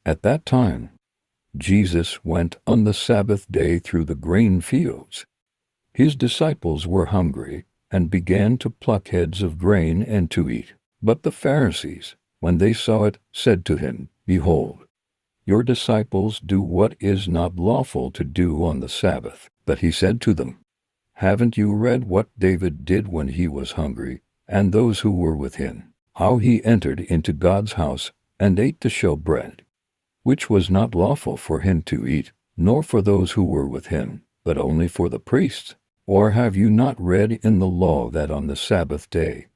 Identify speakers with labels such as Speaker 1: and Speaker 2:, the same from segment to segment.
Speaker 1: At that time, Jesus went on the Sabbath day through the grain fields. His disciples were hungry and began to pluck heads of grain and to eat. But the Pharisees, when they saw it, said to him, "Behold, your disciples do what is not lawful to do on the Sabbath." But he said to them, "Haven't you read what David did when he was hungry, and those who were with him, how he entered into God's house and ate the showbread, which was not lawful for him to eat, nor for those who were with him, but only for the priests? Or have you not read in the law that on the Sabbath day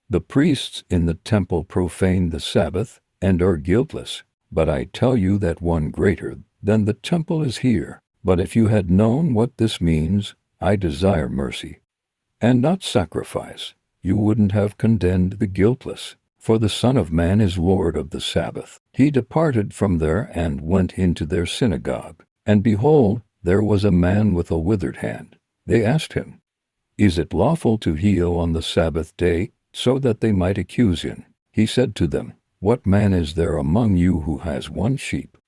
Speaker 1: the priests in the temple profane the Sabbath and are guiltless? But I tell you that one greater than the temple is here. But if you had known what this means, 'I desire mercy and not sacrifice,' you wouldn't have condemned the guiltless. For the Son of Man is Lord of the Sabbath." He departed from there and went into their synagogue. And behold, there was a man with a withered hand. They asked him, "Is it lawful to heal on the Sabbath day?" so that they might accuse him. He said to them, "What man is there among you who has one sheep?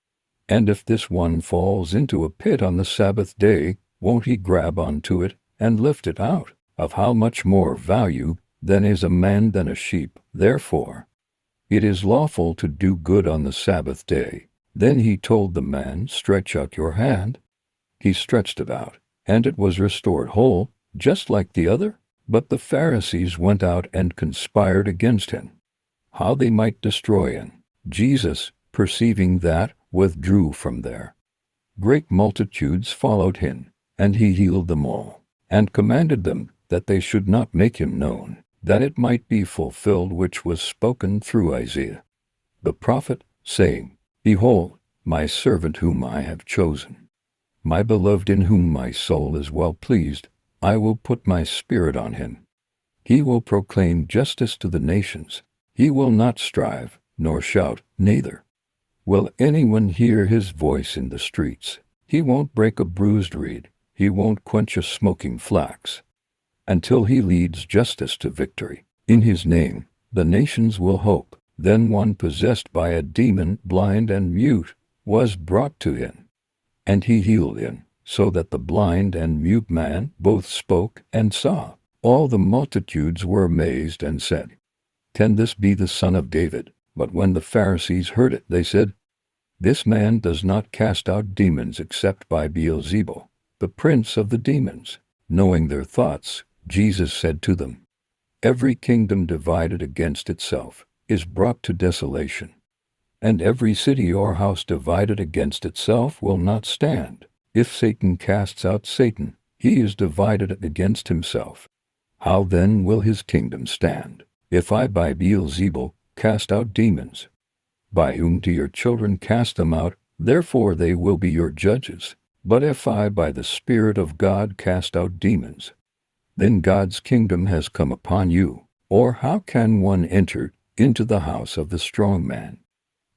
Speaker 1: And if this one falls into a pit on the Sabbath day, won't he grab onto it and lift it out? Of how much more value then is a man than a sheep? Therefore, it is lawful to do good on the Sabbath day." Then he told the man, "Stretch out your hand." He stretched it out, and it was restored whole, just like the other. But the Pharisees went out and conspired against him, how they might destroy him. Jesus, perceiving that, withdrew from there. Great multitudes followed him, and he healed them all, and commanded them that they should not make him known, that it might be fulfilled which was spoken through Isaiah the prophet, saying, "Behold, my servant whom I have chosen, my beloved in whom my soul is well pleased. I will put my spirit on him. He will proclaim justice to the nations. He will not strive, nor shout, neither will anyone hear his voice in the streets. He won't break a bruised reed. He won't quench a smoking flax, until he leads justice to victory. In his name, the nations will hope." Then one possessed by a demon, blind and mute, was brought to him, and he healed him, so that the blind and mute man both spoke and saw. All the multitudes were amazed and said, "Can this be the Son of David?" But when the Pharisees heard it, they said, "This man does not cast out demons except by Beelzebul, the prince of the demons." Knowing their thoughts, Jesus said to them, "Every kingdom divided against itself is brought to desolation, and every city or house divided against itself will not stand. If Satan casts out Satan, he is divided against himself. How then will his kingdom stand? If I by Beelzebul cast out demons, by whom do your children cast them out? Therefore they will be your judges. But if I by the Spirit of God cast out demons, then God's kingdom has come upon you. Or how can one enter into the house of the strong man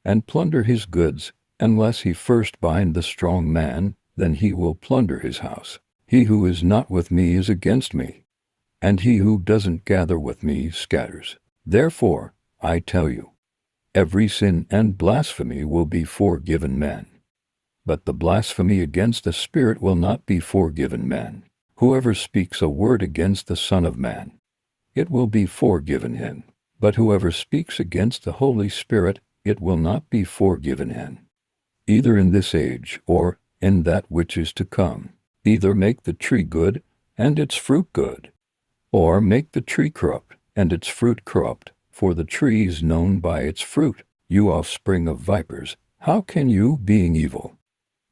Speaker 1: and plunder his goods, unless he first bind the strong man? Then he will plunder his house. He who is not with me is against me, and he who doesn't gather with me scatters. Therefore, I tell you, every sin and blasphemy will be forgiven men, but the blasphemy against the Spirit will not be forgiven men. Whoever speaks a word against the Son of Man, it will be forgiven him. But whoever speaks against the Holy Spirit, it will not be forgiven him, either in this age or in that which is to come. Either make the tree good, and its fruit good, or make the tree corrupt, and its fruit corrupt, for the tree is known by its fruit. You offspring of vipers, how can you, being evil,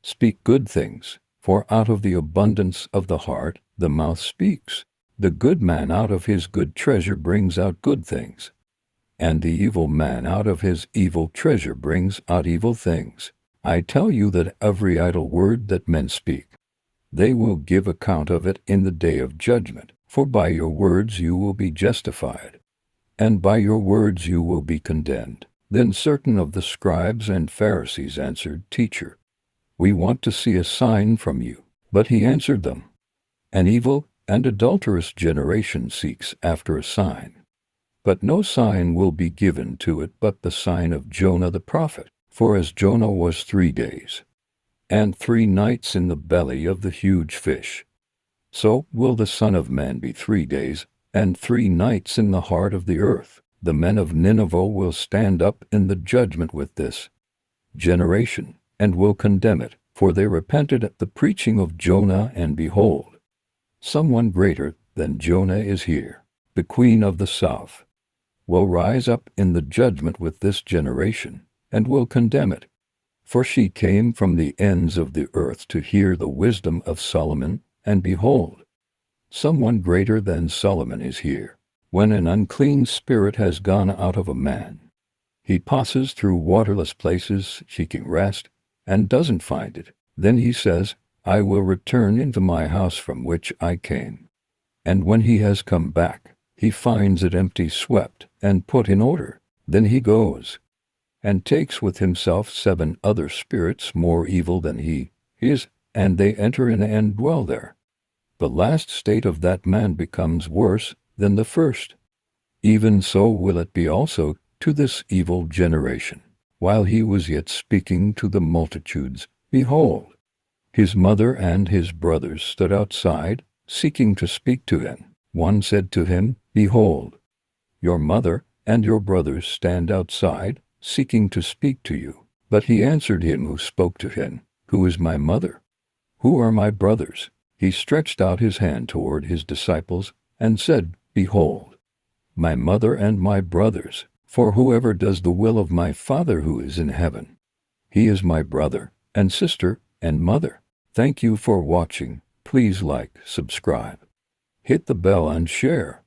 Speaker 1: speak good things? For out of the abundance of the heart the mouth speaks. The good man out of his good treasure brings out good things, and the evil man out of his evil treasure brings out evil things. I tell you that every idle word that men speak, they will give account of it in the day of judgment. For by your words you will be justified, and by your words you will be condemned. Then certain of the scribes and Pharisees answered, "Teacher, we want to see a sign from you." But he answered them, "An evil and adulterous generation seeks after a sign, but no sign will be given to it but the sign of Jonah the prophet. For as Jonah was 3 days and 3 nights in the belly of the huge fish, so will the Son of Man be 3 days and 3 nights in the heart of the earth. The men of Nineveh will stand up in the judgment with this generation, and will condemn it, for they repented at the preaching of Jonah, and behold, someone greater than Jonah is here. The queen of the south will rise up in the judgment with this generation, and will condemn it, for she came from the ends of the earth to hear the wisdom of Solomon, and behold, someone greater than Solomon is here. When an unclean spirit has gone out of a man, he passes through waterless places seeking rest, and doesn't find it. Then he says, I will return into my house from which I came. And when he has come back, he finds it empty, swept, and put in order. Then he goes and takes with himself 7 other spirits more evil than he is, and they enter in and dwell there. The last state of that man becomes worse than the first. Even so will it be also to this evil generation. While he was yet speaking to the multitudes, behold, his mother and his brothers stood outside, seeking to speak to him. One said to him, Behold, your mother and your brothers stand outside, seeking to speak to you. But he answered him who spoke to him, Who is my mother? Who are my brothers? He stretched out his hand toward his disciples, and said, Behold, my mother and my brothers, for whoever does the will of my Father who is in heaven, he is my brother, and sister, and mother. Thank you for watching. Please like, subscribe, hit the bell and share.